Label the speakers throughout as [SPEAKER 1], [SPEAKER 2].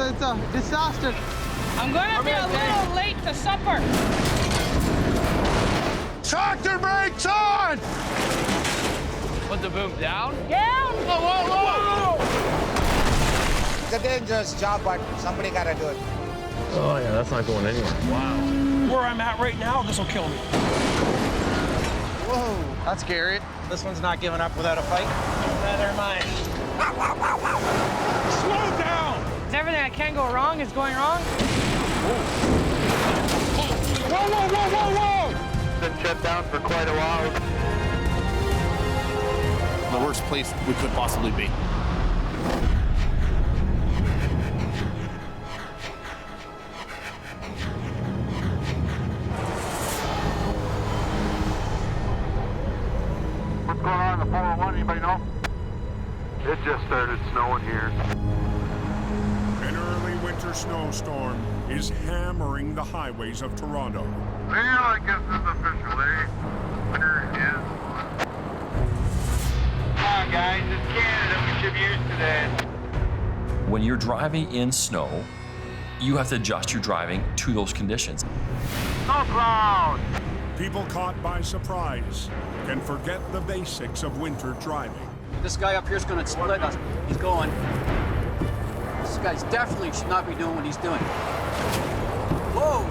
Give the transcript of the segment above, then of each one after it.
[SPEAKER 1] It's a disaster.
[SPEAKER 2] I'm gonna be a little late to supper.
[SPEAKER 3] Tractor brakes on!
[SPEAKER 4] Put the boom down?
[SPEAKER 2] Down!
[SPEAKER 4] Whoa, whoa, whoa!
[SPEAKER 5] It's a dangerous job, but somebody gotta do it.
[SPEAKER 6] Oh yeah, that's not going anywhere. Wow.
[SPEAKER 3] Where I'm at right now, this will kill me.
[SPEAKER 1] Whoa, that's scary.
[SPEAKER 5] This one's not giving up without a fight. Neither am I.
[SPEAKER 3] Slow down!
[SPEAKER 2] Everything that can go wrong is going wrong.
[SPEAKER 3] Whoa, whoa, whoa, whoa, whoa!
[SPEAKER 6] Been shut down for quite a while.
[SPEAKER 7] The worst place we could possibly be.
[SPEAKER 6] What's going on in the 401? Anybody know? It just started snowing here.
[SPEAKER 3] An early winter snowstorm is hammering the highways of Toronto.
[SPEAKER 6] Well, I guess it's official, eh? Winter is on. Come on, guys, it's Canada. We should be used to that.
[SPEAKER 8] When you're driving in snow, you have to adjust your driving to those conditions.
[SPEAKER 6] Snow cloud!
[SPEAKER 3] People caught by surprise can forget the basics of winter driving.
[SPEAKER 9] This guy up here is going to split us. He's going. This guy's definitely should not be doing what he's doing. Whoa!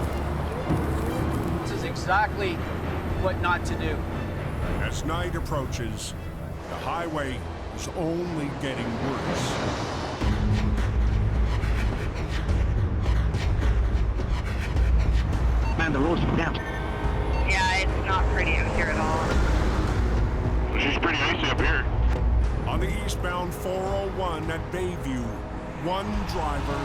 [SPEAKER 9] This is exactly what not to do.
[SPEAKER 3] As night approaches, the highway is only getting worse.
[SPEAKER 5] Man, the road's down.
[SPEAKER 10] Yeah, it's not pretty out here at all.
[SPEAKER 6] She's pretty icy up here.
[SPEAKER 3] On the eastbound 401 at Bayview, one driver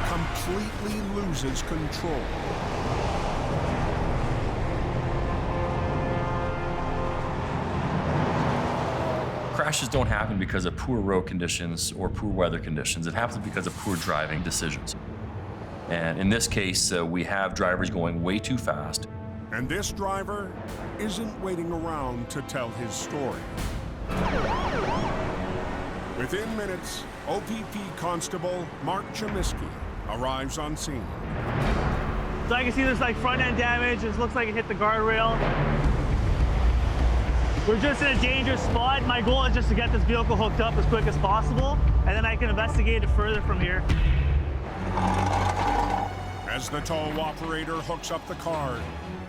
[SPEAKER 3] completely loses control.
[SPEAKER 8] Crashes don't happen because of poor road conditions or poor weather conditions. It happens because of poor driving decisions. And in this case, we have drivers going way too fast.
[SPEAKER 3] And this driver isn't waiting around to tell his story. Within minutes, OPP Constable Mark Chemiski arrives on scene.
[SPEAKER 11] So I can see there's like front end damage. It looks like it hit the guardrail. We're just in a dangerous spot. My goal is just to get this vehicle hooked up as quick as possible, and then I can investigate it further from here.
[SPEAKER 3] As the tow operator hooks up the car,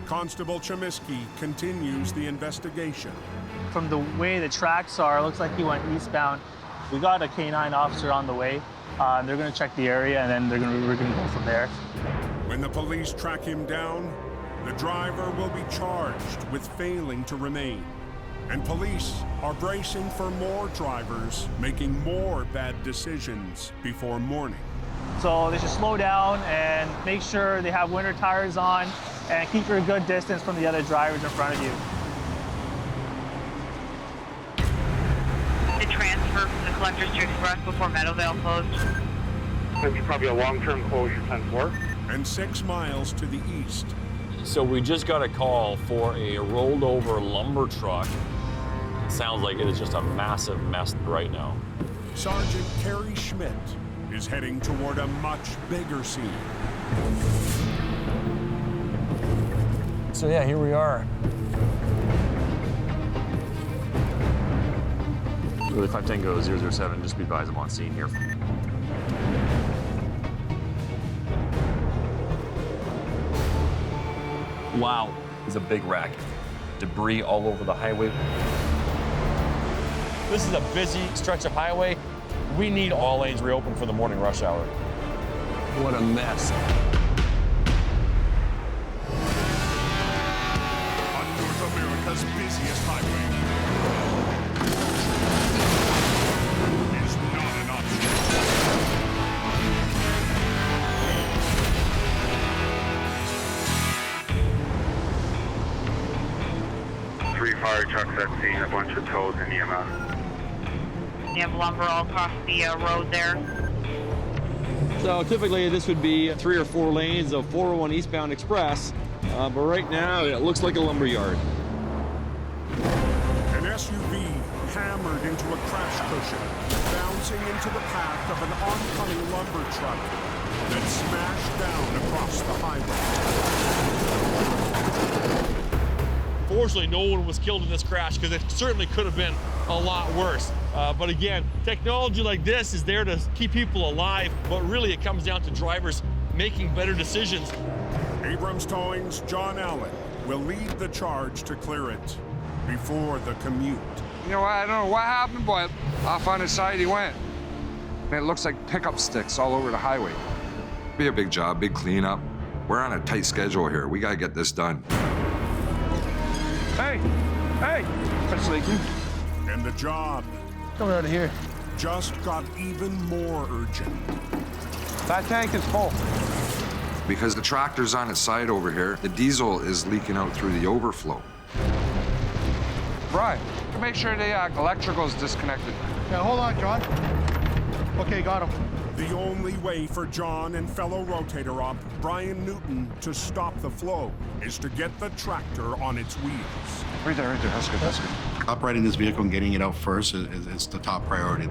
[SPEAKER 3] Constable Chemiski continues the investigation.
[SPEAKER 11] From the way the tracks are, it looks like he went eastbound. We got a K9 officer on the way. They're going to check the area, and then we're going to go from there.
[SPEAKER 3] When the police track him down, the driver will be charged with failing to remain. And police are bracing for more drivers making more bad decisions before morning.
[SPEAKER 11] So they should slow down and make sure they have winter tires on and keep a good distance from the other drivers in front of you.
[SPEAKER 10] The transfer from the collectors to Express before Meadowvale closed.
[SPEAKER 6] Maybe probably a long-term closure 10-4.
[SPEAKER 3] And 6 miles to the east.
[SPEAKER 4] So we just got a call for a rolled over lumber truck. Sounds like it is just a massive mess right now.
[SPEAKER 3] Sergeant Kerry Schmidt is heading toward a much bigger scene.
[SPEAKER 4] So yeah, here we are.
[SPEAKER 6] Really 5 Tango 007, just be advised I'm on scene here.
[SPEAKER 8] Wow, it's a big wreck. Debris all over the highway.
[SPEAKER 4] This is a busy stretch of highway. We need all lanes reopened for the morning rush hour.
[SPEAKER 6] What a mess.
[SPEAKER 3] On North America's busiest highway is not an option.
[SPEAKER 6] 3 fire trucks at scene, a bunch of tows in EMS.
[SPEAKER 10] You have lumber all across the road there.
[SPEAKER 12] So typically this would be 3 or 4 lanes of 401 eastbound express, but right now it looks like a lumber yard.
[SPEAKER 3] An SUV hammered into a crash cushion, bouncing into the path of an oncoming lumber truck that smashed down across the highway.
[SPEAKER 12] Fortunately, no one was killed in this crash because it certainly could have been a lot worse. But again, technology like this is there to keep people alive, but really it comes down to drivers making better decisions.
[SPEAKER 3] Abrams Towing's John Allen will lead the charge to clear it before the commute.
[SPEAKER 13] You know, I don't know what happened, but off on his side he went. And it looks like pickup sticks all over the highway.
[SPEAKER 14] Be a big job, big cleanup. We're on a tight schedule here. We gotta get this done.
[SPEAKER 13] Hey, that's leaking.
[SPEAKER 3] And the job
[SPEAKER 1] Coming out of here.
[SPEAKER 3] just got even more urgent.
[SPEAKER 13] That tank is full.
[SPEAKER 14] Because the tractor's on its side over here, the diesel is leaking out through the overflow.
[SPEAKER 13] Right. Make sure the electrical is disconnected.
[SPEAKER 1] Yeah, hold on, John. Okay, got him.
[SPEAKER 3] The only way for John and fellow rotator op Brian Newton to stop the flow is to get the tractor on its wheels.
[SPEAKER 13] Right there. That's good.
[SPEAKER 7] Operating this vehicle and getting it out first is the top priority.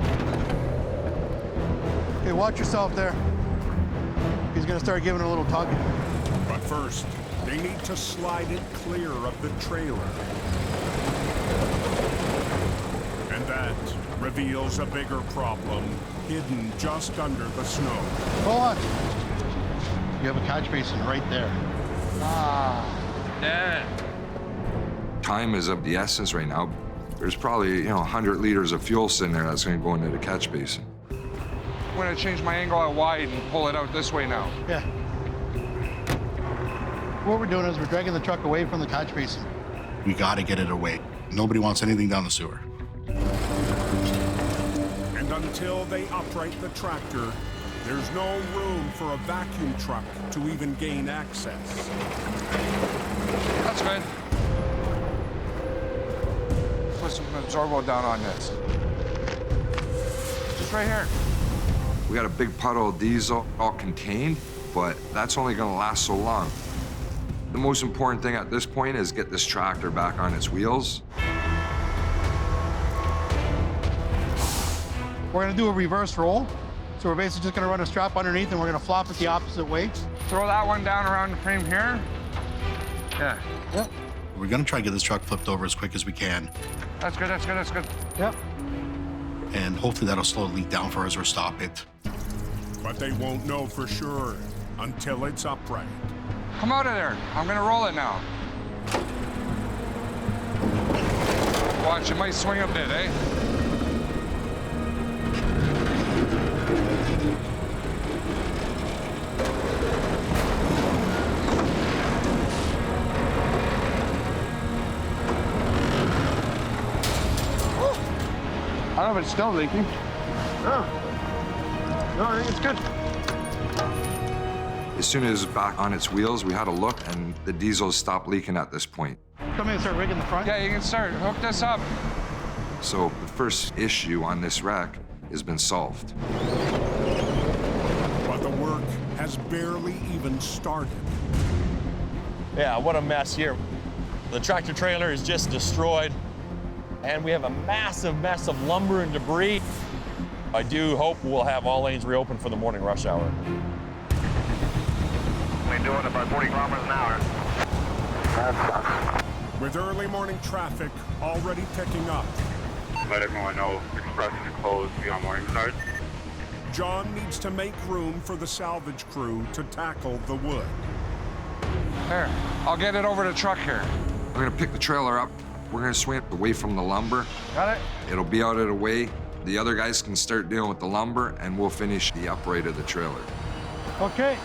[SPEAKER 1] Okay, watch yourself there. He's gonna start giving it a little tug.
[SPEAKER 3] But first, they need to slide it clear of the trailer. And that reveals a bigger problem hidden just under the snow.
[SPEAKER 1] Hold on. You have a catch basin right there.
[SPEAKER 13] Yeah.
[SPEAKER 14] Time is of the essence right now. There's probably, 100 liters of fuel sitting there that's gonna go into the catch basin.
[SPEAKER 13] I'm gonna change my angle out wide and pull it out this way now.
[SPEAKER 1] Yeah. What we're doing is we're dragging the truck away from the catch basin.
[SPEAKER 7] We gotta get it away. Nobody wants anything down the sewer.
[SPEAKER 3] And until they upright the tractor, there's no room for a vacuum truck to even gain access.
[SPEAKER 13] That's good. Put some Absorbo down on this. Just right here.
[SPEAKER 14] We got a big puddle of diesel all contained, but that's only gonna last so long. The most important thing at this point is get this tractor back on its wheels.
[SPEAKER 1] We're gonna do a reverse roll. So we're basically just gonna run a strap underneath and we're gonna flop it the opposite way.
[SPEAKER 13] Throw that one down around the frame here. Yeah.
[SPEAKER 1] Yep.
[SPEAKER 7] We're gonna try to get this truck flipped over as quick as we can.
[SPEAKER 13] That's good.
[SPEAKER 1] Yep.
[SPEAKER 7] And hopefully that'll slow the leak down for us or stop it.
[SPEAKER 3] But they won't know for sure until it's upright.
[SPEAKER 13] Come out of there. I'm gonna roll it now. Watch, it might swing a bit, eh? I don't know if it's still leaking. No, I think it's good.
[SPEAKER 14] As soon as it's back on its wheels, we had a look and the diesel stopped leaking at this point.
[SPEAKER 1] Come in and start rigging the front.
[SPEAKER 13] Yeah, you can start. Hook this up.
[SPEAKER 14] So the first issue on this wreck has been solved.
[SPEAKER 3] But the work has barely even started.
[SPEAKER 12] Yeah, what a mess here. The tractor trailer is just destroyed, and we have a massive mess of lumber and debris. I do hope we'll have all lanes reopened for the morning rush hour.
[SPEAKER 6] We're doing about 40 kilometers an hour. That sucks.
[SPEAKER 3] With early morning traffic already picking up,
[SPEAKER 6] Let everyone know express is closed beyond morning start.
[SPEAKER 3] John needs to make room for the salvage crew to tackle the wood.
[SPEAKER 13] There, I'll get it over the truck here.
[SPEAKER 14] We're gonna pick the trailer up. We're gonna swing it away from the lumber.
[SPEAKER 13] Got it?
[SPEAKER 14] It'll be out of the way. The other guys can start dealing with the lumber and we'll finish the upright of the trailer.
[SPEAKER 1] Okay.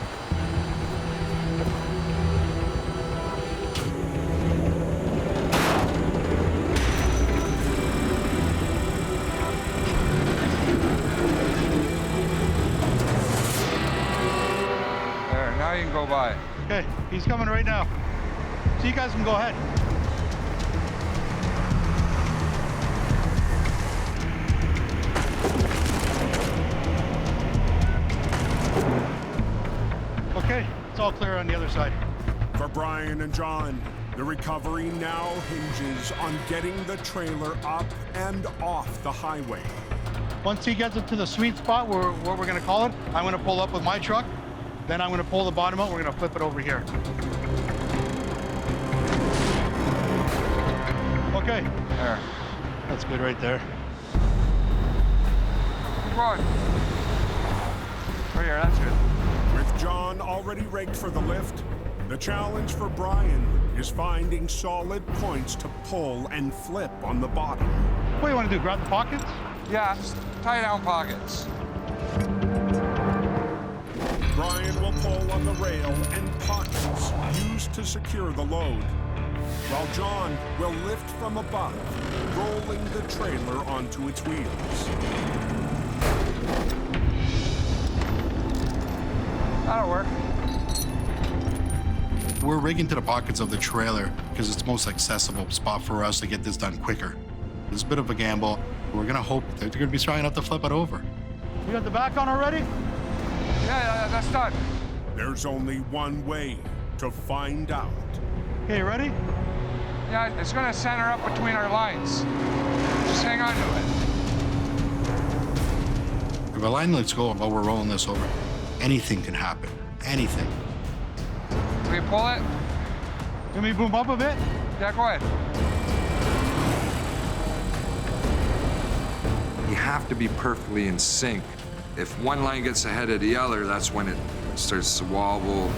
[SPEAKER 13] There, now you can go by.
[SPEAKER 1] Okay, he's coming right now. So you guys can go ahead. Okay, it's all clear on the other side.
[SPEAKER 3] For Brian and John, The recovery now hinges on getting the trailer up and off the highway.
[SPEAKER 1] Once he gets it to the sweet spot, where we're gonna call it, I'm gonna pull up with my truck. Then I'm gonna pull the bottom out, we're gonna flip it over here. Okay. There. That's good right there.
[SPEAKER 13] Come on. Right here, that's good.
[SPEAKER 3] With John already rigged for the lift, the challenge for Brian is finding solid points to pull and flip on the bottom.
[SPEAKER 1] What do you want to do, grab the pockets?
[SPEAKER 13] Yeah, just tie down pockets.
[SPEAKER 3] Brian will pull on the rail and pockets used to secure the load, while John will lift from above, rolling the trailer onto its wheels.
[SPEAKER 13] That'll work.
[SPEAKER 7] We're rigging to the pockets of the trailer because it's the most accessible spot for us to get this done quicker. It's a bit of a gamble. We're gonna hope that they're gonna be strong enough to flip it over.
[SPEAKER 1] You got the back on already?
[SPEAKER 13] Yeah, that's done.
[SPEAKER 3] There's only one way to find out.
[SPEAKER 1] Okay, you ready?
[SPEAKER 13] Yeah, it's gonna center up between our lines. Just hang on to it.
[SPEAKER 7] If our line lets go while we're rolling this over, anything can happen. Anything.
[SPEAKER 13] Can we pull it?
[SPEAKER 1] Can we boom up a bit?
[SPEAKER 13] Yeah, go ahead.
[SPEAKER 14] You have to be perfectly in sync. If one line gets ahead of the other, that's when it starts to wobble.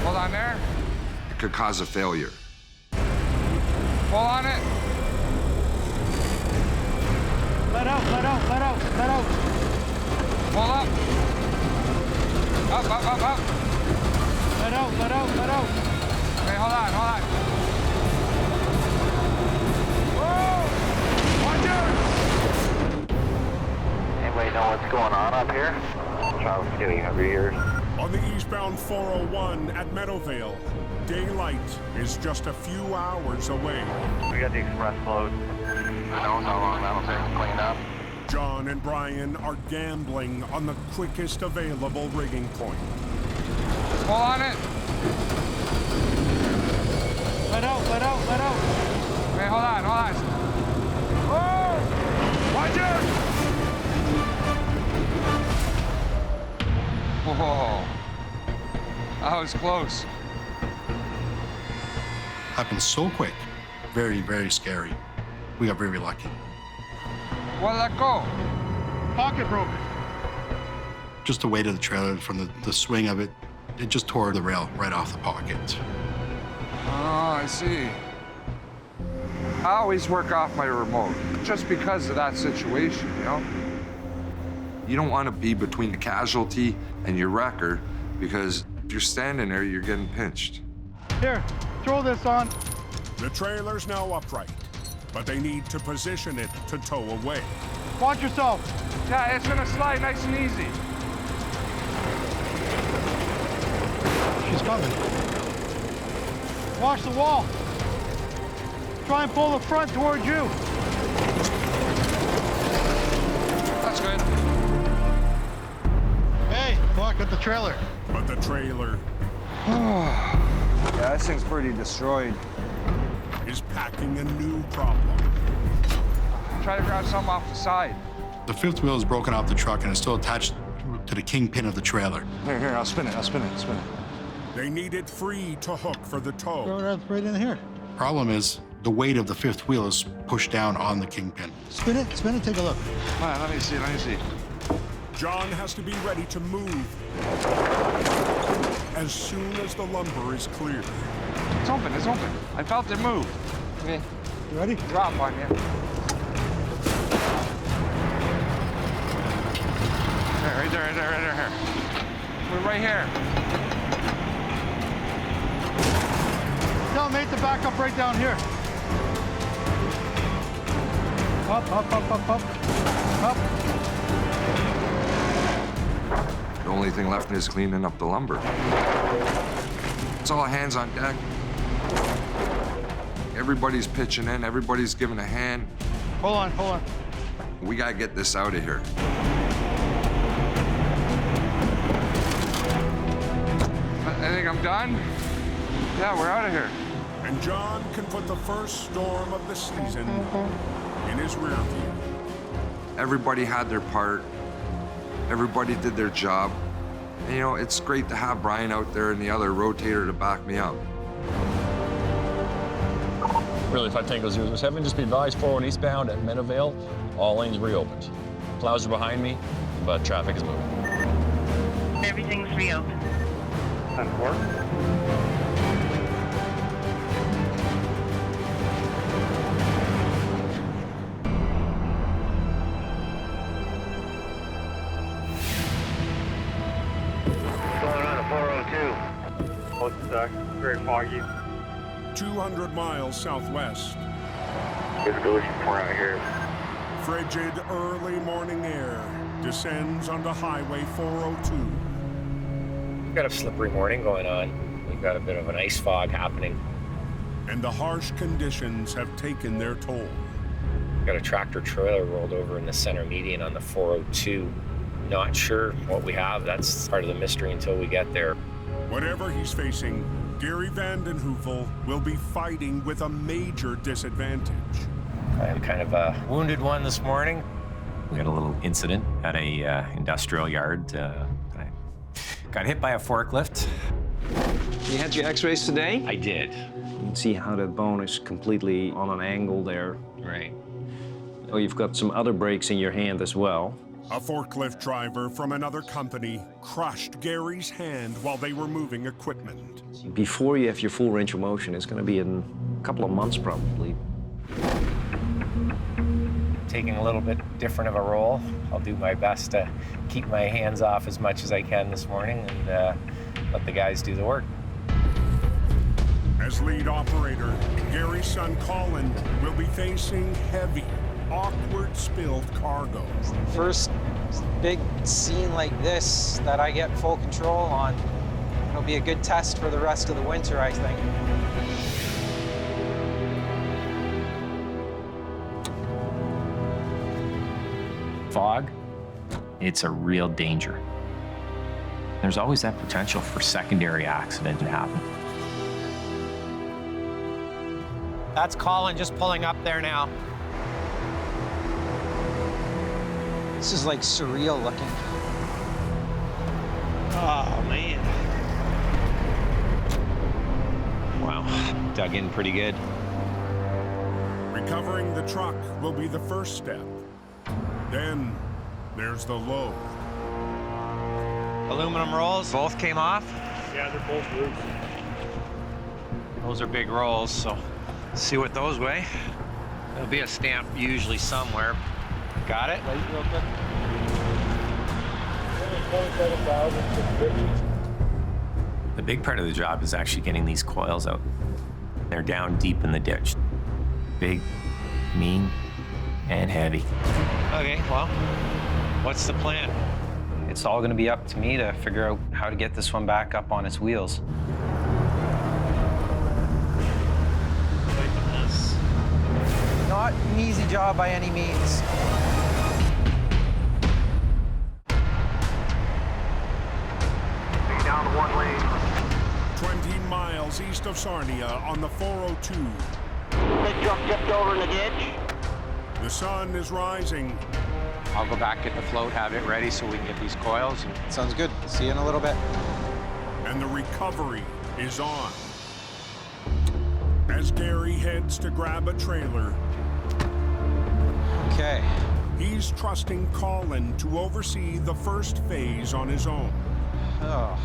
[SPEAKER 13] Hold on there.
[SPEAKER 14] It could cause a failure.
[SPEAKER 13] Pull on it.
[SPEAKER 1] Let out, let out, let out, let out.
[SPEAKER 13] Pull up. Up, up, up, up.
[SPEAKER 1] Let out, let out, let out.
[SPEAKER 13] Okay, hold on, hold on. Whoa! Watch out!
[SPEAKER 6] Anybody know what's going on up here? Charles, do you have your ears?
[SPEAKER 3] On the eastbound 401 at Meadowvale, daylight is just a few hours away.
[SPEAKER 6] We got the express load. Who knows how long that'll take to clean up?
[SPEAKER 3] John and Brian are gambling on the quickest available rigging point.
[SPEAKER 13] Pull on it.
[SPEAKER 1] Let out, let out, let out.
[SPEAKER 13] Okay, hold on, hold on. Whoa! Watch out! Whoa. That was close.
[SPEAKER 7] Happened so quick. Very, very scary. We got very lucky.
[SPEAKER 13] Well, let go.
[SPEAKER 1] Pocket broken.
[SPEAKER 7] Just the weight of the trailer from the swing of it, it just tore the rail right off the pocket.
[SPEAKER 13] Oh, I see. I always work off my remote, just because of that situation, you know?
[SPEAKER 14] You don't want to be between the casualty and your wrecker, because if you're standing there, you're getting pinched.
[SPEAKER 1] Here, throw this on.
[SPEAKER 3] The trailer's now upright, but they need to position it to tow away.
[SPEAKER 1] Watch yourself.
[SPEAKER 13] Yeah, it's gonna slide nice and easy.
[SPEAKER 1] She's coming. Watch the wall. Try and pull the front towards you.
[SPEAKER 13] That's good.
[SPEAKER 1] Hey, look at the trailer.
[SPEAKER 3] But the trailer
[SPEAKER 13] Yeah, this thing's pretty destroyed.
[SPEAKER 3] is packing a new problem.
[SPEAKER 13] Try to grab something off the side.
[SPEAKER 7] The fifth wheel is broken off the truck and it's still attached to the kingpin of the trailer.
[SPEAKER 13] Here, I'll spin it, spin it.
[SPEAKER 3] They need it free to hook for the tow.
[SPEAKER 1] Throw it right in here.
[SPEAKER 7] Problem is, the weight of the fifth wheel is pushed down on the kingpin.
[SPEAKER 1] Spin it, take a look.
[SPEAKER 13] All right, let me see.
[SPEAKER 3] John has to be ready to move as soon as the lumber is clear.
[SPEAKER 13] It's open. I felt it move. Okay.
[SPEAKER 1] You ready?
[SPEAKER 13] Drop on you. Right there. We're right here.
[SPEAKER 1] Tell mate to back up right down here. Up.
[SPEAKER 14] The only thing left is cleaning up the lumber. It's all hands on deck. Everybody's pitching in, everybody's giving a hand.
[SPEAKER 1] Hold on.
[SPEAKER 14] We gotta get this out of here.
[SPEAKER 13] I think I'm done. Yeah, we're out of here.
[SPEAKER 3] And John can put the first storm of the season in his rear view.
[SPEAKER 14] Everybody had their part. Everybody did their job. And, you know, it's great to have Brian out there and the other rotator to back me up.
[SPEAKER 4] Really, 5 Tango 007, just be advised, 41 eastbound at Meadowvale, all lanes reopened. Clouds are behind me, but traffic is moving.
[SPEAKER 10] Everything's reopened.
[SPEAKER 6] 10-4. Going on a 402. Oh, it's very foggy.
[SPEAKER 3] 200 miles southwest.
[SPEAKER 6] Visibility poor out here.
[SPEAKER 3] Frigid early morning air descends onto Highway 402.
[SPEAKER 15] We've got a slippery morning going on. We've got a bit of an ice fog happening.
[SPEAKER 3] And the harsh conditions have taken their toll.
[SPEAKER 15] We've got a tractor trailer rolled over in the center median on the 402. Not sure what we have. That's part of the mystery until we get there.
[SPEAKER 3] Whatever he's facing, Gary Vanden Heuvel will be fighting with a major disadvantage.
[SPEAKER 15] I'm kind of a wounded one this morning.
[SPEAKER 16] We had a little incident at a industrial yard. I got hit by a forklift.
[SPEAKER 17] You had your x-rays today?
[SPEAKER 16] I did.
[SPEAKER 17] You can see how the bone is completely on an angle there.
[SPEAKER 16] Right.
[SPEAKER 17] Oh, you've got some other breaks in your hand as well.
[SPEAKER 3] A forklift driver from another company crushed Gary's hand while they were moving equipment.
[SPEAKER 17] Before you have your full range of motion, it's going to be in a couple of months probably.
[SPEAKER 15] Taking a little bit different of a role. I'll do my best to keep my hands off as much as I can this morning and let the guys do the work.
[SPEAKER 3] As lead operator, Gary's son Colin will be facing heavy, awkward spilled cargo.
[SPEAKER 5] First big scene like this that I get full control on. It'll be a good test for the rest of the winter, I think.
[SPEAKER 16] Fog, it's a real danger. There's always that potential for secondary accident to happen.
[SPEAKER 5] That's Colin just pulling up there now. This is like surreal looking.
[SPEAKER 16] Oh, man. Wow, dug in pretty good.
[SPEAKER 3] Recovering the truck will be the first step. Then there's the load.
[SPEAKER 5] Aluminum rolls, both came off?
[SPEAKER 6] Yeah, they're both loose.
[SPEAKER 5] Those are big rolls, so see what those weigh. There'll be a stamp usually somewhere. Got it?
[SPEAKER 6] Wait real quick. 27,650.
[SPEAKER 16] The big part of the job is actually getting these coils out. They're down deep in the ditch. Big, mean, and heavy.
[SPEAKER 5] Okay, well, what's the plan? It's all gonna be up to me to figure out how to get this one back up on its wheels. Not an easy job by any means.
[SPEAKER 6] Stay down to one lane.
[SPEAKER 3] 20 miles east of Sarnia on the 402.
[SPEAKER 6] Big truck tipped over in the ditch.
[SPEAKER 3] The sun is rising.
[SPEAKER 5] I'll go back, get the float, have it ready so we can get these coils. Sounds good. See you in a little bit.
[SPEAKER 3] And the recovery is on. As Gary heads to grab a trailer,
[SPEAKER 5] okay,
[SPEAKER 3] he's trusting Colin to oversee the first phase on his own.
[SPEAKER 5] Oh.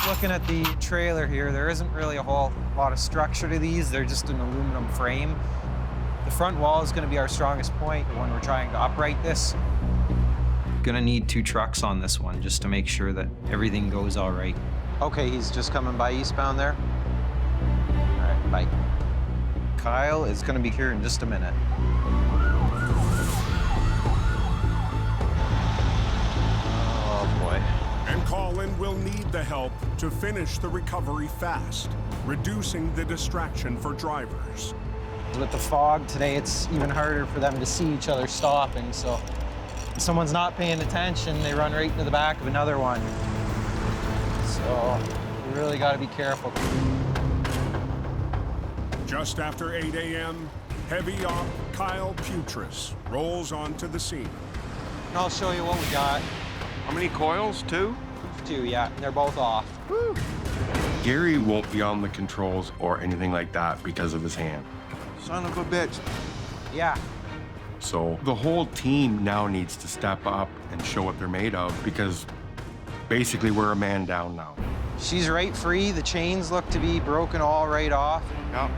[SPEAKER 5] Looking at the trailer here, there isn't really a whole lot of structure to these. They're just an aluminum frame. The front wall is going to be our strongest point when we're trying to upright this. Gonna need 2 trucks on this one just to make sure that everything goes all right. Okay, he's just coming by eastbound there. All right, bye. Kyle is gonna be here in just a minute. Oh boy.
[SPEAKER 3] And Colin will need the help to finish the recovery fast, reducing the distraction for drivers.
[SPEAKER 5] With the fog today, it's even harder for them to see each other stopping, so if someone's not paying attention, they run right into the back of another one. So you really got to be careful.
[SPEAKER 3] Just after 8 a.m., heavy op Kyle Putris rolls onto the scene.
[SPEAKER 5] And I'll show you what we got.
[SPEAKER 18] How many coils? 2?
[SPEAKER 5] 2, yeah. They're both off.
[SPEAKER 18] Woo. Gary won't be on the controls or anything like that because of his hand.
[SPEAKER 13] Son of a bitch.
[SPEAKER 5] Yeah.
[SPEAKER 18] So the whole team now needs to step up and show what they're made of because basically we're a man down now.
[SPEAKER 5] She's right free. The chains look to be broken all right off.
[SPEAKER 18] Yep.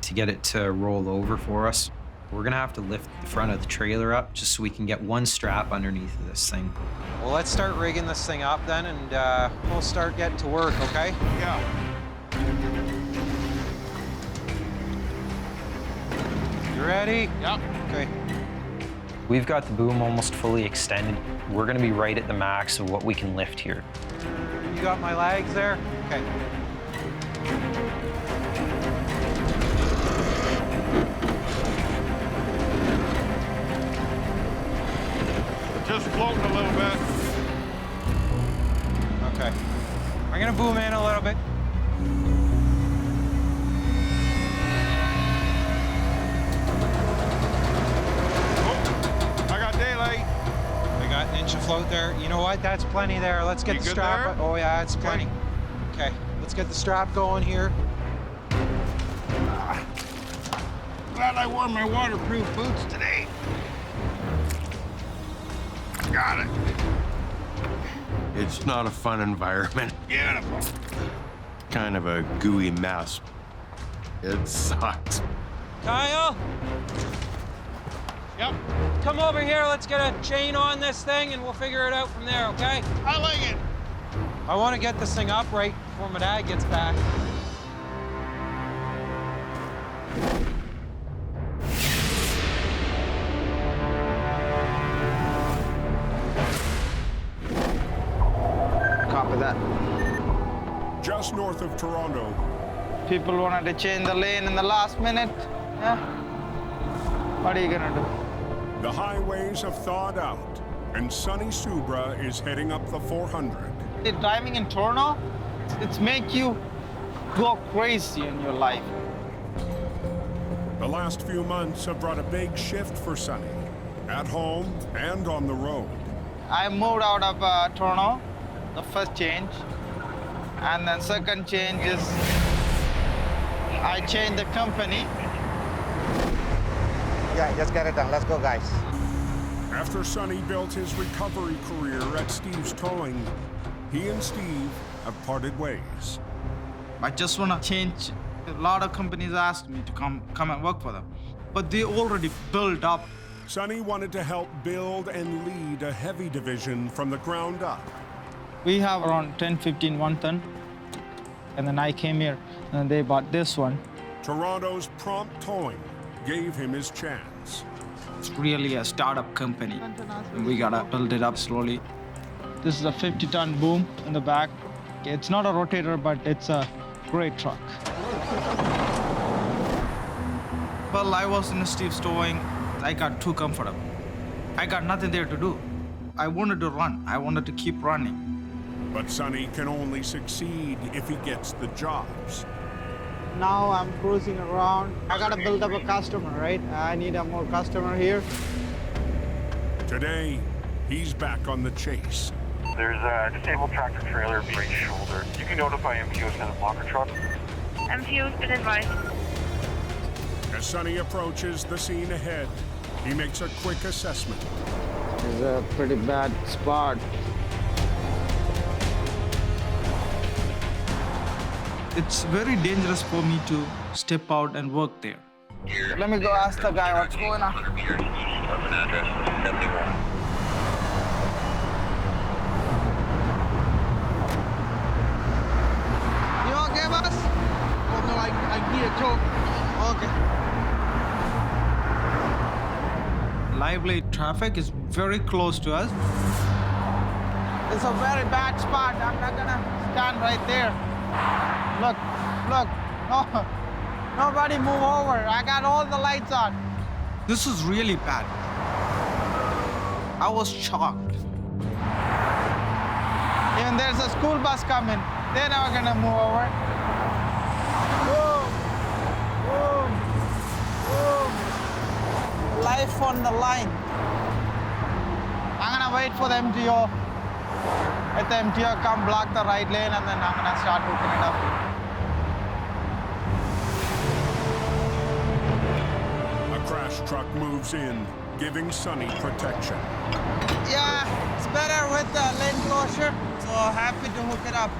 [SPEAKER 5] To get it to roll over for us, we're gonna have to lift the front of the trailer up just so we can get one strap underneath of this thing. Well, let's start rigging this thing up then, and we'll start getting to work, okay?
[SPEAKER 18] Yeah.
[SPEAKER 5] You ready?
[SPEAKER 18] Yep.
[SPEAKER 5] Okay. We've got the boom almost fully extended. We're gonna be right at the max of what we can lift here. You got my legs there? Okay.
[SPEAKER 18] Just floating a little bit.
[SPEAKER 5] Okay. I'm gonna boom in a little bit.
[SPEAKER 18] Oh, I got daylight.
[SPEAKER 5] I got an inch of float there. You know what? That's plenty there. Let's get
[SPEAKER 18] You
[SPEAKER 5] the
[SPEAKER 18] good
[SPEAKER 5] strap.
[SPEAKER 18] there?
[SPEAKER 5] Oh yeah, it's plenty. Okay, let's get the strap going here.
[SPEAKER 18] Glad I wore my waterproof boots today. Got it. It's not a fun environment. Beautiful. Kind of a gooey mess. It sucks.
[SPEAKER 5] Kyle?
[SPEAKER 18] Yep.
[SPEAKER 5] Come over here. Let's get a chain on this thing and we'll figure it out from there, okay?
[SPEAKER 18] I like it.
[SPEAKER 5] I want to get this thing upright before my dad gets back.
[SPEAKER 19] Copy that.
[SPEAKER 3] Just north of Toronto,
[SPEAKER 19] People wanted to change the lane in the last minute. Yeah. What are you gonna do?
[SPEAKER 3] the highways have thawed out, and Sonny Subra is heading up the 400.
[SPEAKER 19] Driving in Toronto, it's make you go crazy in your life.
[SPEAKER 3] The last few months have brought a big shift for Sonny, at home and on the road.
[SPEAKER 19] I moved out of Toronto, the first change, and then second change is I changed the company.
[SPEAKER 20] Yeah, just get it done. Let's go, guys.
[SPEAKER 3] After Sonny built his recovery career at Steve's Towing, he and Steve have parted ways.
[SPEAKER 19] I just want to change. A lot of companies asked me to come and work for them, but they already built up.
[SPEAKER 3] Sonny wanted to help build and lead a heavy division from the ground up.
[SPEAKER 19] We have around 10, 15, 1 ton. And then I came here and they bought this one.
[SPEAKER 3] Toronto's Prompt Towing gave him his chance.
[SPEAKER 19] It's really a startup company. And we gotta build it up slowly. This is a 50-ton boom in the back. It's not a rotator, but it's a great truck. Well, I was in Steve's Towing. I got too comfortable. I got nothing there to do. I wanted to run. I wanted to keep running.
[SPEAKER 3] But Sonny can only succeed if he gets the jobs.
[SPEAKER 19] Now I'm cruising around. I gotta build up a customer, right? I need a more customer here.
[SPEAKER 3] Today, he's back on the chase.
[SPEAKER 6] There's a disabled tractor trailer right shoulder. You can notify MPO send a blocker truck.
[SPEAKER 10] MPO's been advised.
[SPEAKER 3] As Sonny approaches the scene ahead, he makes a quick assessment.
[SPEAKER 19] It's a pretty bad spot. It's very dangerous for me to step out and work there. Let me go ask the guy what's going on. You okay, boss? Oh, no, I need a tow. Okay. Lively traffic is very close to us. It's a very bad spot. I'm not gonna stand right there. Look, look. No, nobody move over. I got all the lights on. This is really bad. I was shocked. Even there's a school bus coming. They're not gonna move over. Whoa. life on the line. I'm gonna wait for the MTO. Let the MTO come block the right lane, and then I'm gonna start hooking it up.
[SPEAKER 3] A crash truck moves in, giving Sonny protection.
[SPEAKER 19] Yeah, it's better with the lane closure, so happy to hook it up.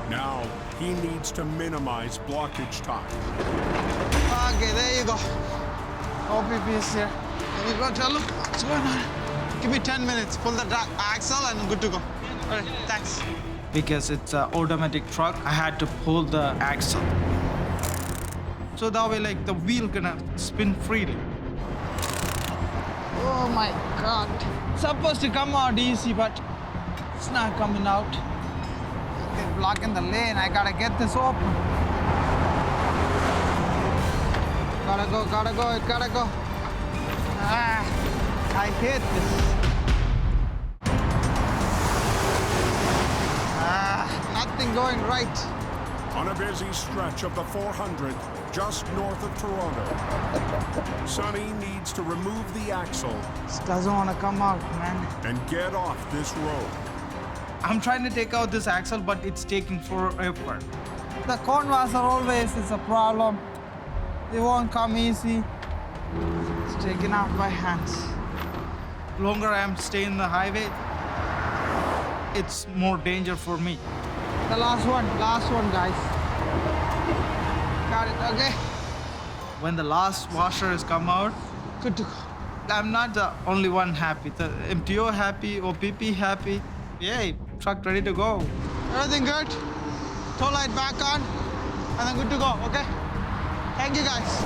[SPEAKER 3] Now, he needs to minimize blockage time.
[SPEAKER 19] Okay, there you go. OPP is here. There you go, tell him what's going on. Give me 10 minutes, pull the axle and I'm good to go. All right, thanks. Because it's an automatic truck, I had to pull the axle. So that way, like, the wheel gonna spin freely. Oh my God. It's supposed to come out easy, but it's not coming out. They're blocking the lane. I gotta get this open. Gotta go, it gotta go. Ah, I hate this. Nothing going right.
[SPEAKER 3] On a busy stretch of the 400, just north of Toronto, Sonny needs to remove the axle.
[SPEAKER 19] This doesn't want to come out, man.
[SPEAKER 3] And get off this road.
[SPEAKER 19] I'm trying to take out this axle, but it's taking forever. The corners are always is a problem. They won't come easy. It's taken out my hands. The longer I'm staying in the highway, it's more danger for me. The last one, guys. Got it, okay. When the last washer has come out, good to go. I'm not the only one happy. The MTO happy, OPP happy. Yay, truck ready to go. Everything good? Tow light back on, and then good to go, okay? Thank you, guys.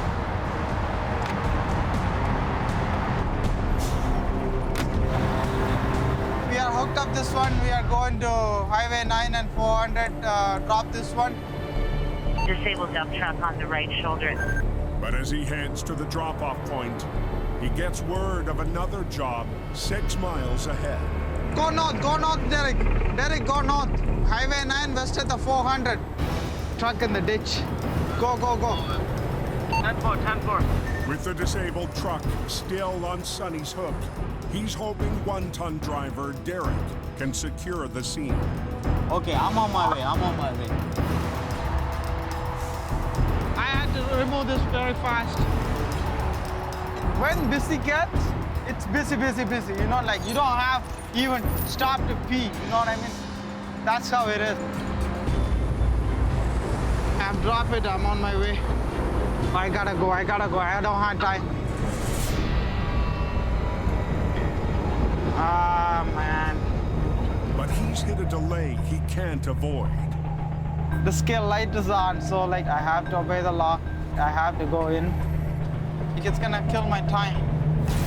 [SPEAKER 19] We are hooked up this one. We are going to Highway 9 and 400, drop this one.
[SPEAKER 10] Disabled dump truck on the right shoulder.
[SPEAKER 3] But as he heads to the drop-off point, he gets word of another job 6 miles ahead.
[SPEAKER 19] Go north, Derek. Derek, go north. Highway 9, west at the 400. Truck in the ditch. Go, go, go.
[SPEAKER 10] 10-4.
[SPEAKER 3] With the disabled truck still on Sonny's hook, he's hoping one-ton driver Derek can secure the scene.
[SPEAKER 19] Okay, I'm on my way. I had to remove this very fast. When busy gets, it's busy. You know, like you don't have even stop to pee. You know what I mean? That's how it is. I've dropped it. I'm on my way. I gotta go. I don't have time. Ah, man.
[SPEAKER 3] But he's hit a delay he can't avoid.
[SPEAKER 19] The scale light is on, so like I have to obey the law. I have to go in. It's gonna kill my time.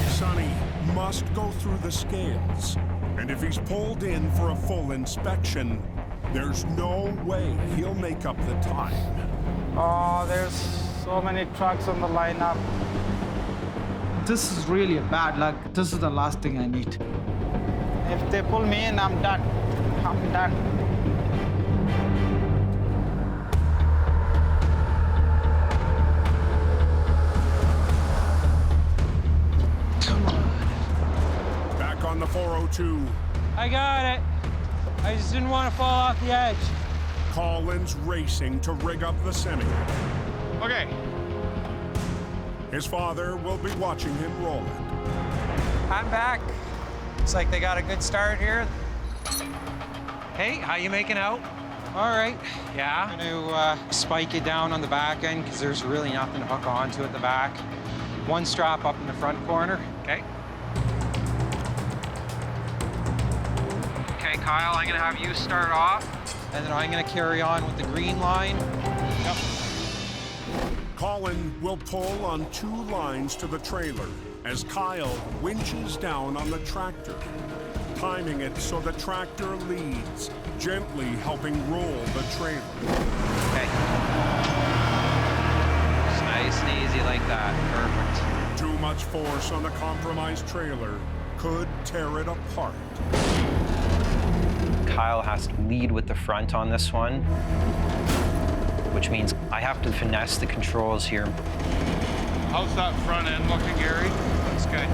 [SPEAKER 3] Sonny must go through the scales. And if he's pulled in for a full inspection, there's no way he'll make up the time.
[SPEAKER 19] Oh, there's so many trucks on the lineup. This is really a bad luck. This is the last thing I need. If they pull me in, I'm done. I'm done. Come on.
[SPEAKER 3] Back on the 402.
[SPEAKER 2] I got it. I just didn't want to fall off the edge.
[SPEAKER 3] Colin's racing to rig up the semi.
[SPEAKER 1] Okay.
[SPEAKER 3] His father will be watching him roll it.
[SPEAKER 5] I'm back. Looks like they got a good start here. Hey, how you making out? All right. Yeah. I'm gonna spike it down on the back end because there's really nothing to hook onto at the back. One strap up in the front corner. Okay. Okay, Kyle, I'm gonna have you start off, and then I'm gonna carry on with the green line. Yep.
[SPEAKER 3] Colin will pull on 2 lines to the trailer as Kyle winches down on the tractor, timing it so the tractor leads, gently helping roll the trailer.
[SPEAKER 5] Okay. Just nice and easy like that. Perfect.
[SPEAKER 3] Too much force on the compromised trailer could tear it apart.
[SPEAKER 15] Kyle has to lead with the front on this one, which means I have to finesse the controls here.
[SPEAKER 1] How's that front end looking, Gary?
[SPEAKER 5] Looks good.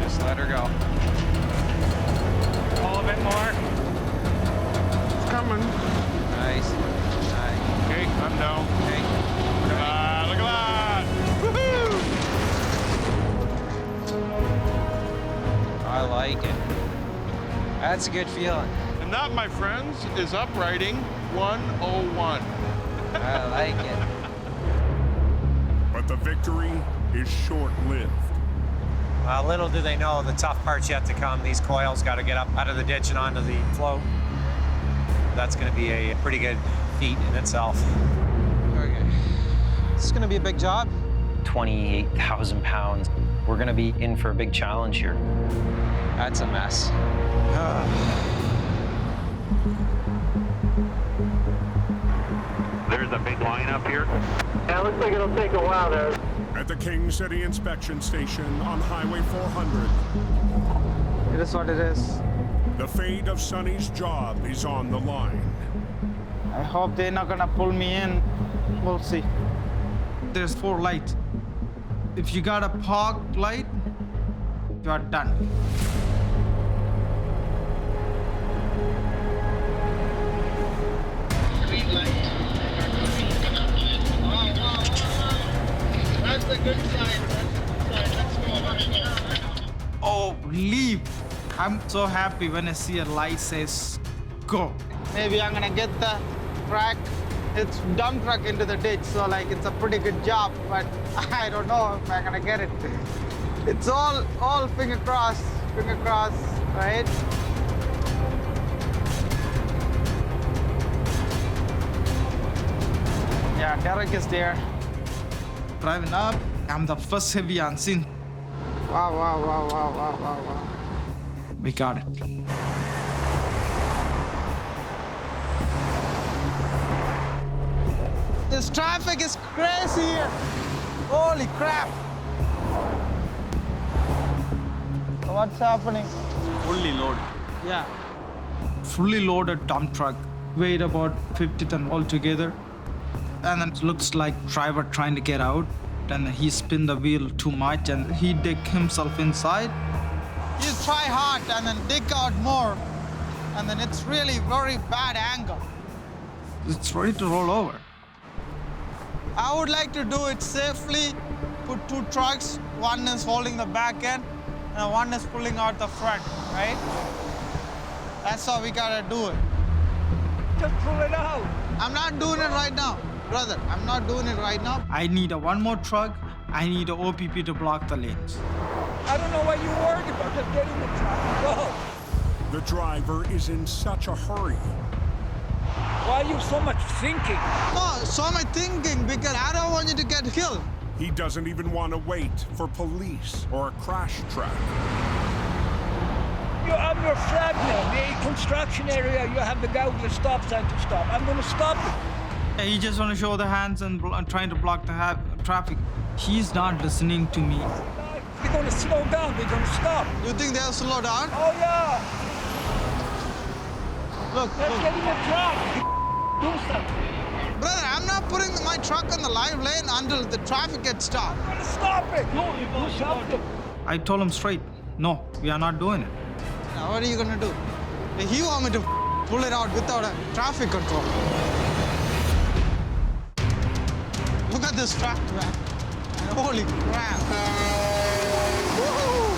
[SPEAKER 5] Just let her go.
[SPEAKER 2] Pull a bit more.
[SPEAKER 13] It's coming.
[SPEAKER 5] Nice. Nice.
[SPEAKER 13] Okay, I'm down.
[SPEAKER 5] Okay.
[SPEAKER 13] Look at that! Woohoo!
[SPEAKER 5] I like it. That's a good feeling.
[SPEAKER 13] And that, my friends, is uprighting 101.
[SPEAKER 5] I like it.
[SPEAKER 3] But the victory is short-lived.
[SPEAKER 5] Well, little do they know, the tough part's yet to come. These coils got to get up out of the ditch and onto the float. That's going to be a pretty good feat in itself. Okay. This is going to be a big job.
[SPEAKER 15] 28,000 pounds. We're going to be in for a big challenge here.
[SPEAKER 5] That's a mess.
[SPEAKER 6] There's a big line up here.
[SPEAKER 11] Yeah, looks like it'll take a while there.
[SPEAKER 3] At the King City Inspection Station on Highway 400,
[SPEAKER 19] It is what it is.
[SPEAKER 3] the fate of Sonny's job is on the line.
[SPEAKER 19] I hope they're not gonna pull me in. We'll see. There's 4 lights. If you got a park light, you are done. Green light. That's the good sign. Let's go. Oh, leave. I'm so happy when I see a light says go. Maybe I'm gonna get the track. It's dump truck into the ditch, so like it's a pretty good job, but I don't know if I'm gonna get it. It's all finger crossed, right? Yeah, Derek is there. Driving up, I'm the first heavy on scene. Wow. We got it. This traffic is crazy here. Holy crap. What's happening?
[SPEAKER 11] Fully loaded.
[SPEAKER 19] Yeah. Fully loaded dump truck. Weighed about 50 ton altogether. And then it looks like driver trying to get out. And he spin the wheel too much and he dig himself inside. You try hard and then dig out more. And then it's really very bad angle. It's ready to roll over. I would like to do it safely. Put 2 trucks. One is holding the back end and one is pulling out the front, right? That's how we gotta do it. Just pull it out. I'm not doing it right now, brother. I'm not doing it right now. I need one more truck. I need an OPP to block the lanes.
[SPEAKER 21] I don't know what you're worried about. Just get in the truck and go.
[SPEAKER 3] The driver is in such a hurry.
[SPEAKER 21] Why are you so much thinking?
[SPEAKER 19] No, so am I thinking because I don't want you to get killed.
[SPEAKER 3] He doesn't even want to wait for police or a crash track.
[SPEAKER 21] You're under fragment. The construction area, you have the guy with the stop sign to stop. I'm going to stop it.
[SPEAKER 19] He just want to show the hands and trying to block the traffic. He's not listening to me.
[SPEAKER 21] They're going to slow down. They're going to stop.
[SPEAKER 19] You think they'll slow down?
[SPEAKER 21] Oh, yeah.
[SPEAKER 19] Look,
[SPEAKER 21] Let's get in the truck. Do something.
[SPEAKER 19] Brother, I'm not putting my truck on the live lane until the traffic gets stopped.
[SPEAKER 21] I'm going to stop it. No, you do something.
[SPEAKER 19] I told him straight, no, we are not doing it. Now, what are you going to do? He want me to pull it out without a traffic control. Look at this truck, man. Holy crap. Woo-hoo.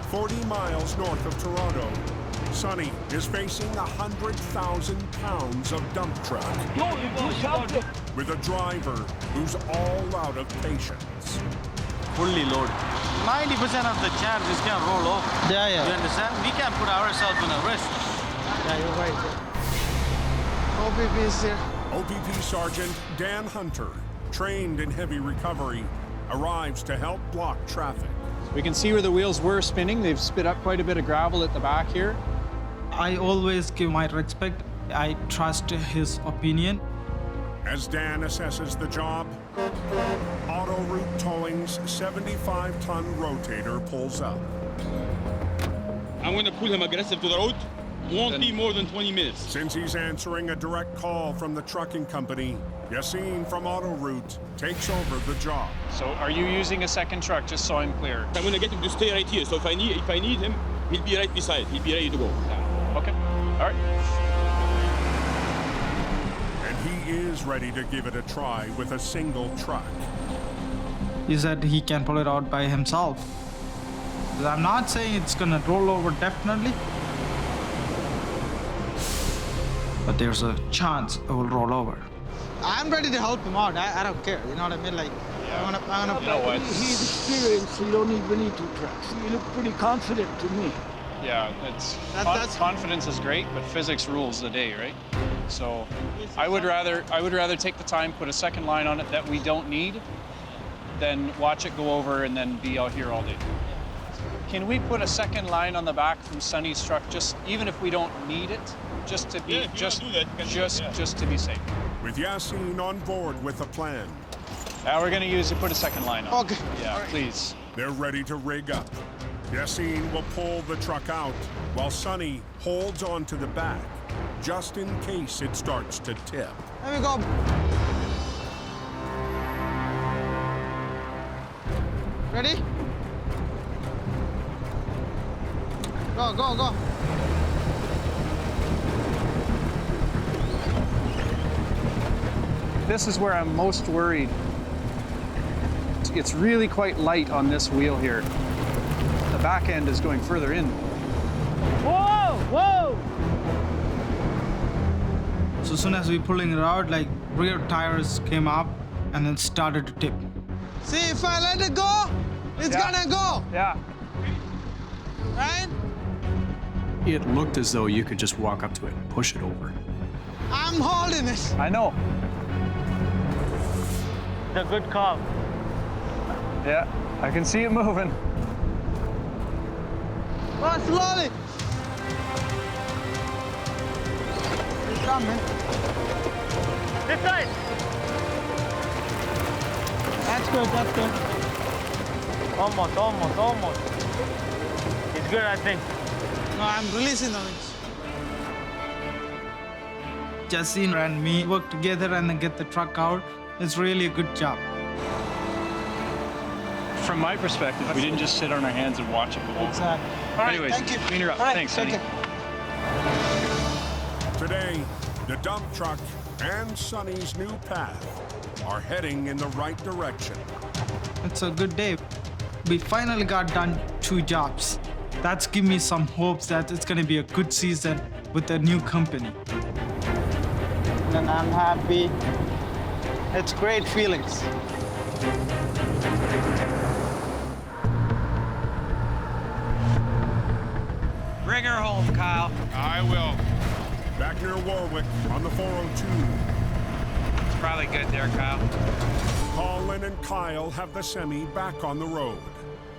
[SPEAKER 3] 40 miles north of Toronto, Sonny is facing 100,000 pounds of dump truck.
[SPEAKER 21] No, you do something.
[SPEAKER 3] With a driver who's all out of patience.
[SPEAKER 11] Fully loaded. 90% of the chance is going to roll over.
[SPEAKER 19] Yeah.
[SPEAKER 11] You understand? We can't put ourselves in a risk.
[SPEAKER 19] Yeah, you're right. OPP is here.
[SPEAKER 3] OPP Sergeant Dan Hunter, trained in heavy recovery, arrives to help block traffic.
[SPEAKER 22] We can see where the wheels were spinning. They've spit up quite a bit of gravel at the back here.
[SPEAKER 19] I always give my respect. I trust his opinion.
[SPEAKER 3] As Dan assesses the job, Auto Route Tolling's 75-ton rotator pulls up.
[SPEAKER 23] I'm going to pull him aggressive to the road.
[SPEAKER 8] Won't be more than 20 minutes.
[SPEAKER 3] Since he's answering a direct call from the trucking company, Yassine from Autoroute takes over the job.
[SPEAKER 22] So are you using a second truck, just so I'm clear?
[SPEAKER 8] I'm gonna get him to stay right here. So if I need him, he'll be right beside. He'll be ready to go.
[SPEAKER 22] Okay. All right.
[SPEAKER 3] And he is ready to give it a try with a single truck.
[SPEAKER 19] He said he can pull it out by himself. But I'm not saying it's gonna roll over definitely, but there's a chance it will roll over. I'm ready to help him out. I don't care. You know what I mean? Like, I'm gonna.
[SPEAKER 22] You know what?
[SPEAKER 21] He's experienced. You don't need many two trucks. You look pretty confident to me.
[SPEAKER 22] Yeah, that's confidence is great, but physics rules the day, right? So I would rather take the time, put a second line on it that we don't need, than watch it go over and then be out here all day. Can we put a second line on the back from Sonny's truck, just even if we don't need it, just to be just to be safe?
[SPEAKER 3] With Yassine on board with a plan.
[SPEAKER 22] We're gonna put a second line on.
[SPEAKER 19] Okay.
[SPEAKER 22] Yeah, please.
[SPEAKER 3] They're ready to rig up. Yassine will pull the truck out while Sonny holds on to the back, just in case it starts to tip.
[SPEAKER 19] There we go. Ready? Go, go, go.
[SPEAKER 22] This is where I'm most worried. It's really quite light on this wheel here. The back end is going further in.
[SPEAKER 19] Whoa, whoa! So as soon as we pulling it out, like rear tires came up and then started to tip. See, if I let it go, it's gonna go.
[SPEAKER 22] Yeah.
[SPEAKER 19] Right?
[SPEAKER 22] It looked as though you could just walk up to it and push it over.
[SPEAKER 19] I'm holding it.
[SPEAKER 22] I know.
[SPEAKER 21] The good call.
[SPEAKER 22] Yeah, I can see it moving.
[SPEAKER 19] Go slowly. It's coming.
[SPEAKER 21] This side.
[SPEAKER 19] That's good, that's good.
[SPEAKER 21] Almost. It's good, I think.
[SPEAKER 19] No, I'm releasing the wings. Yassine and me work together and then get the truck out. It's really a good job.
[SPEAKER 22] From my perspective, we didn't just sit on our hands and watch it go over.
[SPEAKER 19] Exactly. All right,
[SPEAKER 22] Anyways,
[SPEAKER 19] thank you.
[SPEAKER 22] clean her up.
[SPEAKER 19] All right,
[SPEAKER 22] Thanks, Sonny.
[SPEAKER 3] Today, the dump truck and Sonny's new path are heading in the right direction.
[SPEAKER 19] It's a good day. We finally got done 2 jobs. That's given me some hopes that it's gonna be a good season with a new company. And I'm happy. It's great feelings.
[SPEAKER 5] Bring her home, Kyle.
[SPEAKER 3] I will. Back near Warwick on the 402.
[SPEAKER 5] It's probably good there, Kyle.
[SPEAKER 3] Colin and Kyle have the semi back on the road.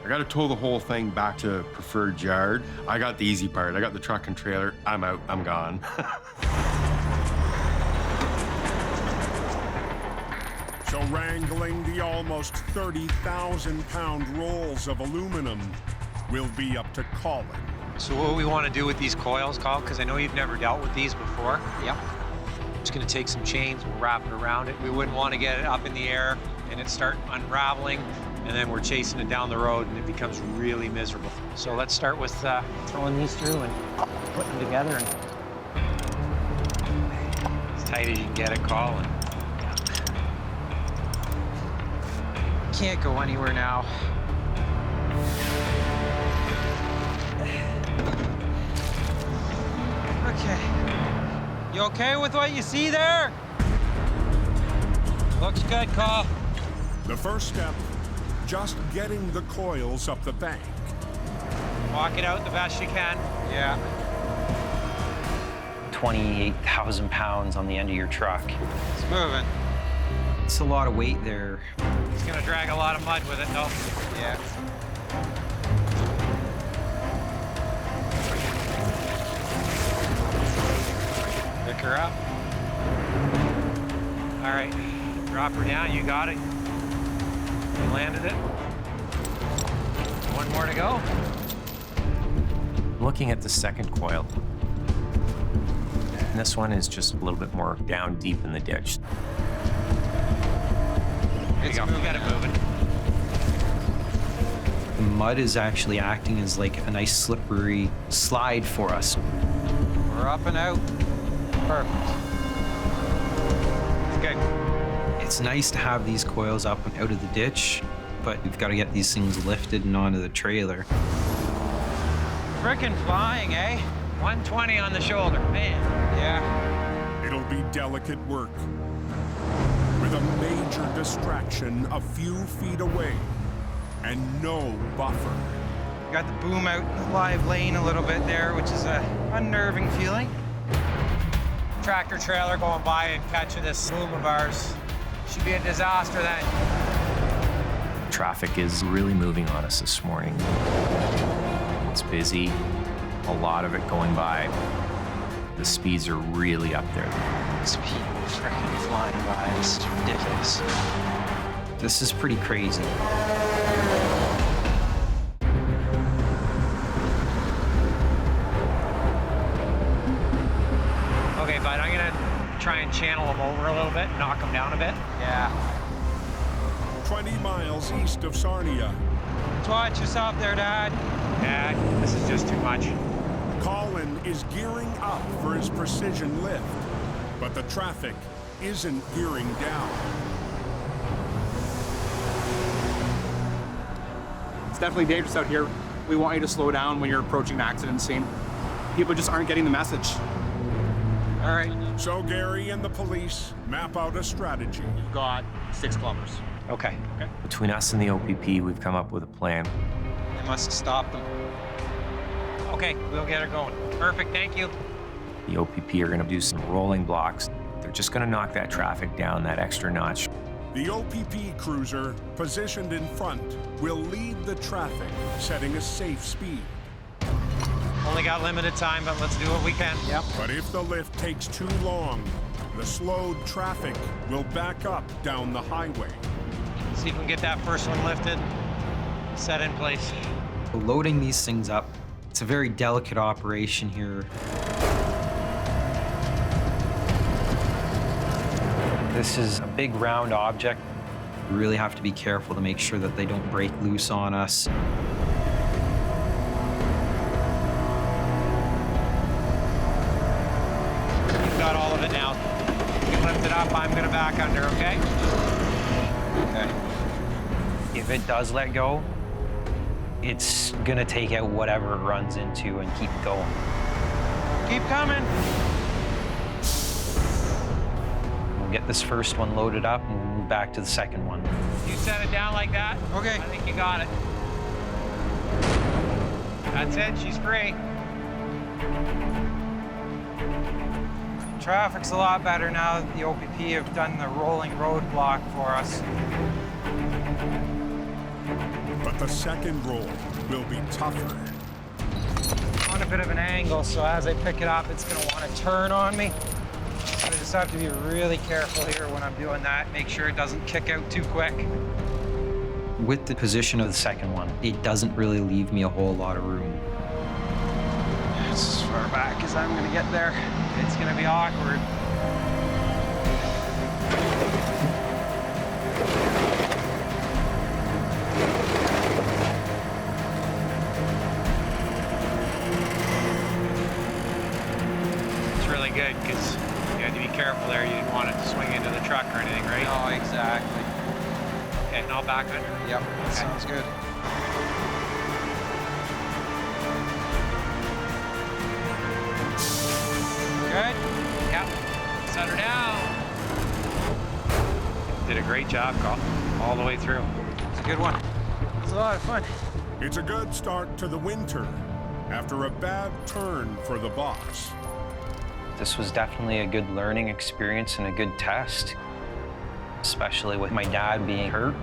[SPEAKER 18] I got to tow the whole thing back to preferred yard. I got the easy part. I got the truck and trailer. I'm out. I'm gone.
[SPEAKER 3] So wrangling the almost 30,000-pound rolls of aluminum will be up to Colin.
[SPEAKER 5] So what we want to do with these coils, Kyle, because I know you've never dealt with these before. Yep. Just going to take some chains, we'll wrap it around it. We wouldn't want to get it up in the air and it start unraveling, and then we're chasing it down the road and it becomes really miserable. So let's start with throwing these through and putting them together. And as tight as you can get it, Colin. Can't go anywhere now. Okay. You okay with what you see there? Looks good, Carl.
[SPEAKER 3] The first step, just getting the coils up the bank.
[SPEAKER 5] Walk it out the best you can. Yeah.
[SPEAKER 15] 28,000 pounds on the end of your truck.
[SPEAKER 5] It's moving.
[SPEAKER 15] It's a lot of weight there.
[SPEAKER 5] It's gonna drag a lot of mud with it, though. Yeah. Pick her up. All right, drop her down. You got it. You landed it. One more to go.
[SPEAKER 16] Looking at the second coil, And this one is just a little bit more down deep in the ditch.
[SPEAKER 5] We got it moving. The mud is actually acting as like a nice slippery slide for us. We're up and out. Perfect. Okay. It's nice to have these coils up and out of the ditch, but we've got to get these things lifted and onto the trailer.
[SPEAKER 2] Frickin' flying, eh? 120 on the shoulder, man. Yeah.
[SPEAKER 3] It'll be delicate work, with a major distraction a few feet away and no buffer.
[SPEAKER 2] Got the boom out in the live lane a little bit there, which is a unnerving feeling. Tractor trailer going by and catching this boom of ours. Should be a disaster then.
[SPEAKER 16] Traffic is really moving on us this morning. It's busy, a lot of it going by. The speeds are really up there.
[SPEAKER 5] These people freaking flying by. This is ridiculous. This is pretty crazy.
[SPEAKER 2] Okay, bud, I'm gonna try and channel them over a little bit, knock them down a bit. Yeah.
[SPEAKER 3] 20 miles east of Sarnia.
[SPEAKER 2] Watch yourself there, Dad. Dad, this is just too much.
[SPEAKER 3] Colin is gearing up for his precision lift, but the traffic isn't gearing down.
[SPEAKER 9] It's definitely dangerous out here. We want you to slow down when you're approaching an accident scene. People just aren't getting the message.
[SPEAKER 3] All right. So Gary and the police map out a strategy.
[SPEAKER 9] We've got 6 kilometers.
[SPEAKER 2] Okay.
[SPEAKER 16] Between us and the OPP, we've come up with a plan.
[SPEAKER 2] They must stop them. Okay, we'll get her going. Perfect, thank you.
[SPEAKER 16] The OPP are gonna do some rolling blocks. They're just gonna knock that traffic down that extra notch.
[SPEAKER 3] The OPP cruiser, positioned in front, will lead the traffic, setting a safe speed.
[SPEAKER 2] Only got limited time, but let's do what we can. Yep.
[SPEAKER 3] But if the lift takes too long, the slowed traffic will back up down the highway.
[SPEAKER 2] See if we can get that first one lifted, set in place.
[SPEAKER 5] Loading these things up, it's a very delicate operation here. This is a big round object. We really have to be careful to make sure that they don't break loose on us.
[SPEAKER 2] You've got all of it now. You can lift it up, I'm gonna back under, okay?
[SPEAKER 5] Okay. If it does let go, it's gonna take out whatever it runs into and keep going.
[SPEAKER 2] Keep coming.
[SPEAKER 5] We'll get this first one loaded up and we'll move back to the second one.
[SPEAKER 2] You set it down like that? Okay. I think you got it. That's it, she's free. Traffic's a lot better now that the OPP have done the rolling roadblock for us.
[SPEAKER 3] But the second roll will be tougher.
[SPEAKER 2] On a bit of an angle, so as I pick it up, it's gonna want to turn on me. I just have to be really careful here when I'm doing that. Make sure it doesn't kick out too quick.
[SPEAKER 5] With the position of the second one, it doesn't really leave me a whole lot of room.
[SPEAKER 2] It's as far back as I'm gonna get there. It's gonna be awkward. It's really good because you had to be careful there. You didn't want it to swing into the truck or anything, right?
[SPEAKER 5] Oh, exactly.
[SPEAKER 2] Okay, and I'll back under.
[SPEAKER 5] Yep, that sounds good.
[SPEAKER 2] Good? Yep. Set her down. Did a great job, Carl. All the way through. It's a good one. It's a lot of fun.
[SPEAKER 3] It's a good start to the winter after a bad turn for the boss.
[SPEAKER 5] This was definitely a good learning experience and a good test, especially with my dad being hurt.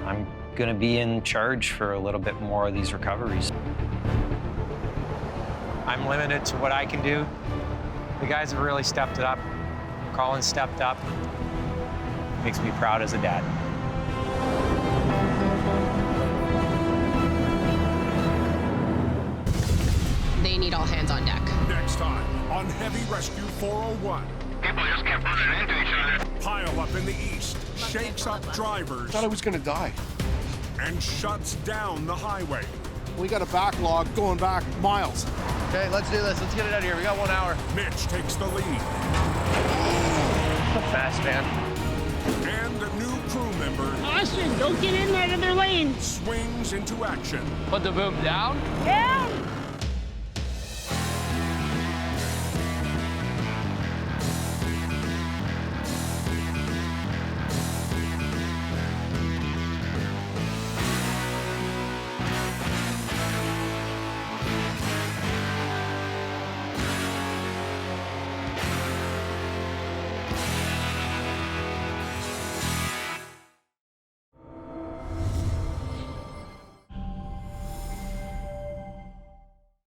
[SPEAKER 5] I'm gonna be in charge for a little bit more of these recoveries.
[SPEAKER 2] I'm limited to what I can do. The guys have really stepped it up. Colin stepped up. Makes me proud as a dad.
[SPEAKER 12] They need all hands on deck.
[SPEAKER 3] Next time on on Heavy Rescue 401.
[SPEAKER 6] People just kept running into each other.
[SPEAKER 3] Pile up in the east shakes up drivers.
[SPEAKER 18] I thought I was gonna die.
[SPEAKER 3] And shuts down the highway.
[SPEAKER 7] We got a backlog going back miles.
[SPEAKER 12] Okay, let's do this. Let's get it out of here. We got 1 hour.
[SPEAKER 3] Mitch takes the lead.
[SPEAKER 12] So fast, man.
[SPEAKER 3] And a new crew member.
[SPEAKER 10] Austin, don't get in that other lane.
[SPEAKER 3] Swings into action.
[SPEAKER 12] Put the boom down.
[SPEAKER 10] Down.